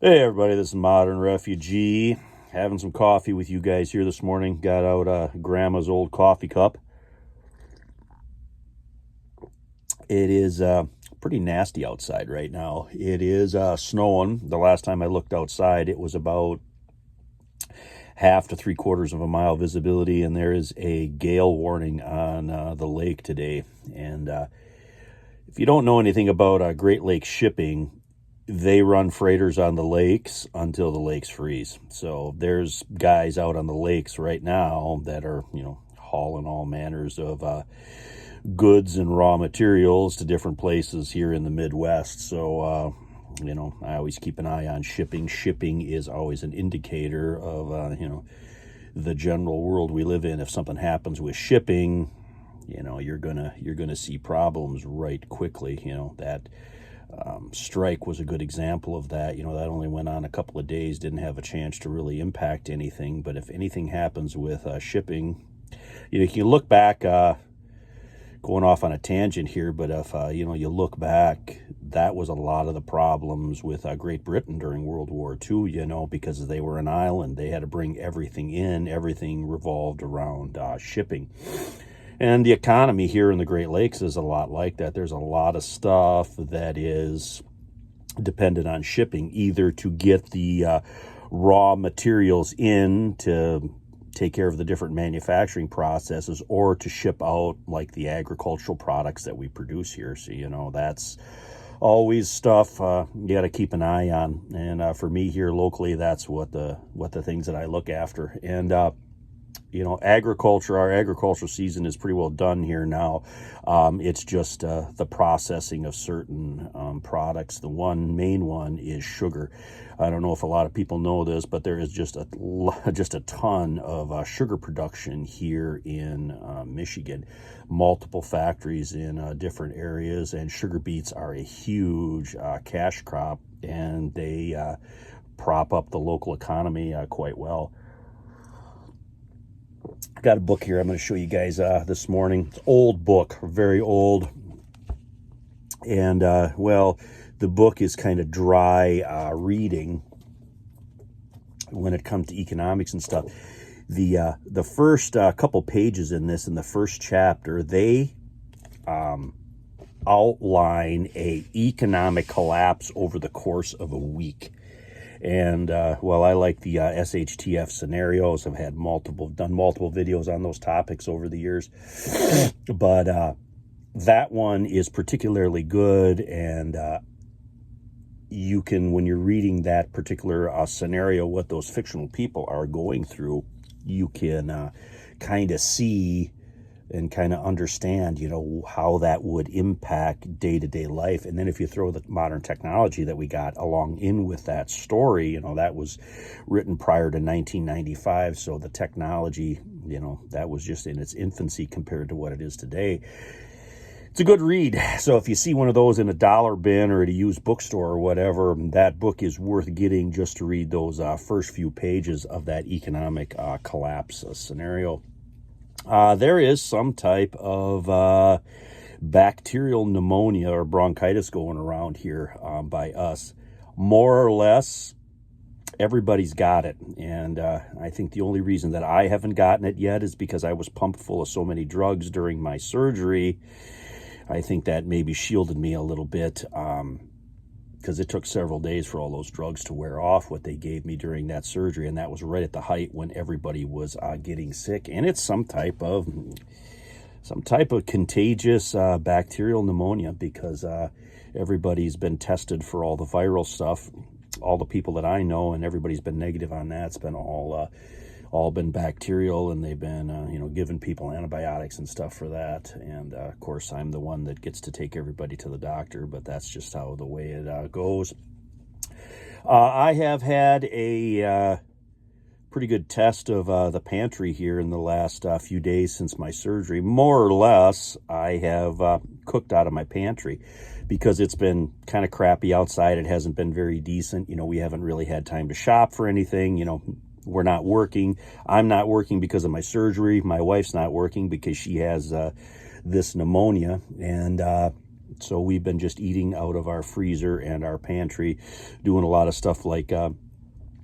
Hey everybody, this is Modern Refugee. Having some coffee with you guys here this morning. Got out Grandma's old coffee cup. It is pretty nasty outside right now. It is snowing. The last time I looked outside, it was about half to 3/4 of a mile visibility, and there is a gale warning on the lake today. And if you don't know anything about Great Lakes shipping, they run freighters on the lakes until the lakes freeze. So there's guys out on the lakes right now that are, hauling all manners of goods and raw materials to different places here in the Midwest. So, I always keep an eye on shipping. Shipping is always an indicator of, the general world we live in. If something happens with shipping, you're gonna see problems right quickly. That strike was a good example of that. That only went on a couple of days, didn't have a chance to really impact anything. But if anything happens with shipping, you can look back, going off on a tangent here, but if, you look back, that was a lot of the problems with Great Britain during World War II, because they were an island. They had to bring everything in. Everything revolved around shipping. And the economy here in the Great Lakes is a lot like that. There's a lot of stuff that is dependent on shipping, either to get the raw materials in to take care of the different manufacturing processes, or to ship out like the agricultural products that we produce here. So, that's always stuff you got to keep an eye on. And for me here locally, that's what the things that I look after. And our agricultural season is pretty well done here now. It's just the processing of certain products. The main one is sugar. I don't know if a lot of people know this, but there is just a ton of sugar production here in Michigan. Multiple factories in different areas, and sugar beets are a huge cash crop, and they prop up the local economy quite well. I got a book here I'm going to show you guys this morning. It's an old book, very old. And, the book is kind of dry reading when it comes to economics and stuff. The first couple pages in the first chapter, they outline a economic collapse over the course of a week. And, I like the SHTF scenarios. I've done multiple videos on those topics over the years. But that one is particularly good. And you can, when you're reading that particular scenario, what those fictional people are going through, you can kind of see and kind of understand, how that would impact day-to-day life. And then if you throw the modern technology that we got along in with that story, that was written prior to 1995. So the technology, that was just in its infancy compared to what it is today. It's a good read. So if you see one of those in a dollar bin or at a used bookstore or whatever, that book is worth getting just to read those first few pages of that economic collapse scenario. There is some type of bacterial pneumonia or bronchitis going around here by us. More or less, everybody's got it. And I think the only reason that I haven't gotten it yet is because I was pumped full of so many drugs during my surgery. I think that maybe shielded me a little bit, because it took several days for all those drugs to wear off, what they gave me during that surgery. And that was right at the height when everybody was getting sick. And it's some type of contagious bacterial pneumonia, because everybody's been tested for all the viral stuff. All the people that I know, and everybody's been negative on that. It's been all been bacterial, and they've been, giving people antibiotics and stuff for that. And, of course, I'm the one that gets to take everybody to the doctor, but that's just how the way it goes. I have had a pretty good test of the Pantry here in the last few days since my surgery. More or less, I have cooked out of my pantry because it's been kind of crappy outside. It hasn't been very decent. We haven't really had time to shop for anything, We're not working. I'm not working because of my surgery. My wife's not working because she has this pneumonia. And So we've been just eating out of our freezer and our pantry, doing a lot of stuff like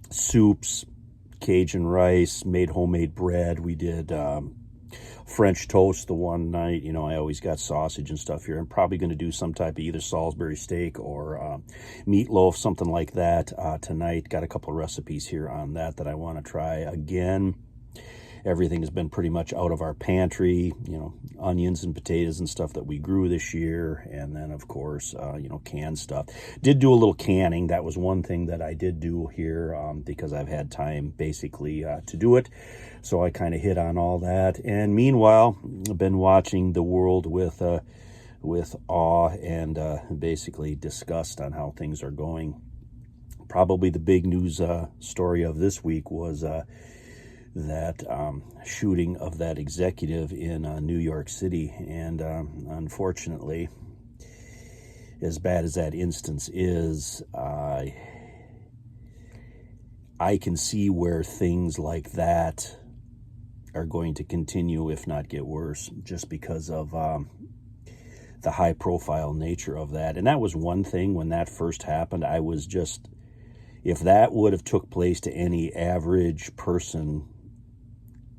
soups, Cajun rice, made homemade bread. We did French toast the one night. You know, I always got sausage and stuff here. I'm probably going to do some type of either Salisbury steak or meatloaf, something like that tonight. Got a couple of recipes here on that I want to try. Again, everything has been pretty much out of our pantry, you know, onions and potatoes and stuff that we grew this year. And then, of course, you know, canned stuff. Did do a little canning. That was one thing that I did do here because I've had time basically to do it. So I kind of hit on all that. And meanwhile, I've been watching the world with awe and basically disgust on how things are going. Probably the big news story of this week was that shooting of that executive in New York City. And unfortunately, as bad as that instance is, I can see where things like that are going to continue, if not get worse, just because of the high profile nature of that. And that was one thing when that first happened. I was just, if that would have took place to any average person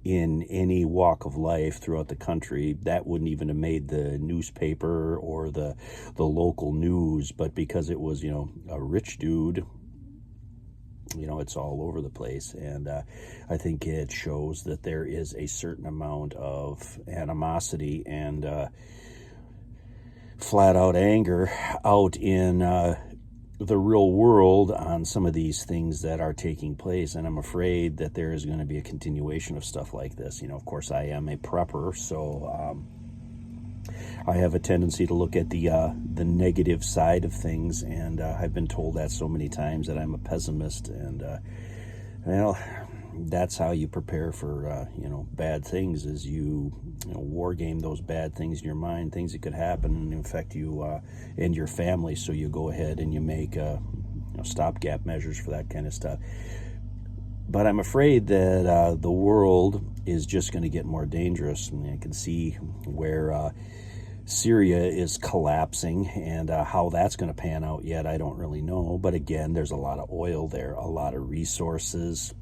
in any walk of life throughout the country, that wouldn't even have made the newspaper or the local news. But because it was, you know, a rich dude, you know, it's all over the place. And I think it shows that there is a certain amount of animosity and flat out anger out in the real world on some of these things that are taking place. And I'm afraid that there is going to be a continuation of stuff like this. You know, of course, I am a prepper, so I have a tendency to look at the negative side of things, and I've been told that so many times that I'm a pessimist, and well, that's how you prepare for you know, bad things, is you know, war game those bad things in your mind, things that could happen and affect you and your family. So you go ahead and you make you know, stopgap measures for that kind of stuff. But I'm afraid that the world is just going to get more dangerous. I mean, I can see where Syria is collapsing, and how that's going to pan out yet, I don't really know. But again, there's a lot of oil there, a lot of resources.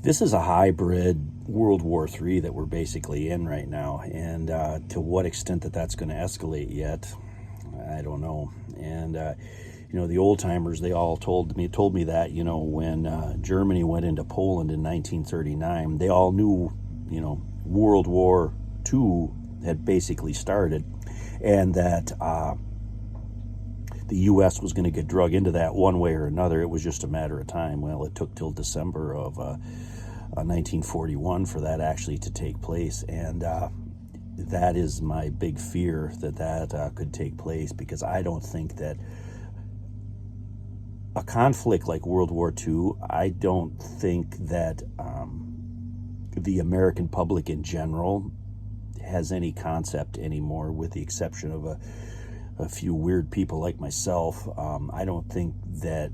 This is a hybrid World War III that we're basically in right now, and to what extent that's going to escalate yet, I don't know. And you know, the old timers, they all told me that, you know, when Germany went into Poland in 1939, they all knew, you know, World War II had basically started, and that the U.S. was going to get drug into that one way or another. It was just a matter of time. Well, it took till December of 1941 for that actually to take place, and that is my big fear, that could take place, because I don't think that a conflict like World War II, I don't think that the American public in general has any concept anymore, with the exception of a few weird people like myself. I don't think that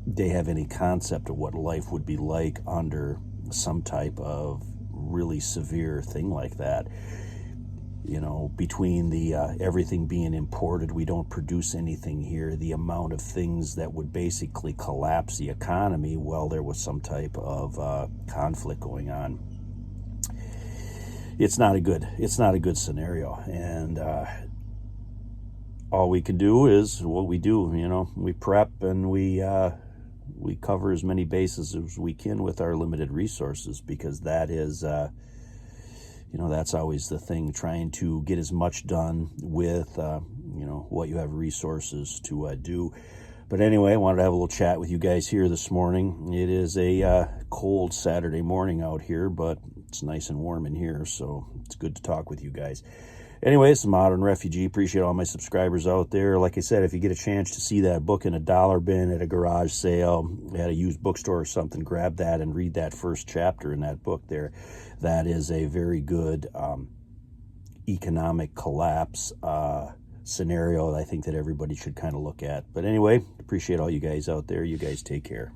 they have any concept of what life would be like under some type of really severe thing like that. You know, between the everything being imported, we don't produce anything here, the amount of things that would basically collapse the economy while there was some type of conflict going on. It's not a good scenario, and all we can do is what we do. You know, we prep and we cover as many bases as we can with our limited resources, because that is, you know, that's always the thing, trying to get as much done with, you know, what you have resources to do. But anyway, I wanted to have a little chat with you guys here this morning. It is a cold Saturday morning out here, but it's nice and warm in here, so it's good to talk with you guys. Anyway, it's a Modern Refugee. Appreciate all my subscribers out there. Like I said, if you get a chance to see that book in a dollar bin at a garage sale, at a used bookstore or something, grab that and read that first chapter in that book there. That is a very good economic collapse scenario that I think that everybody should kind of look at. But anyway, appreciate all you guys out there. You guys take care.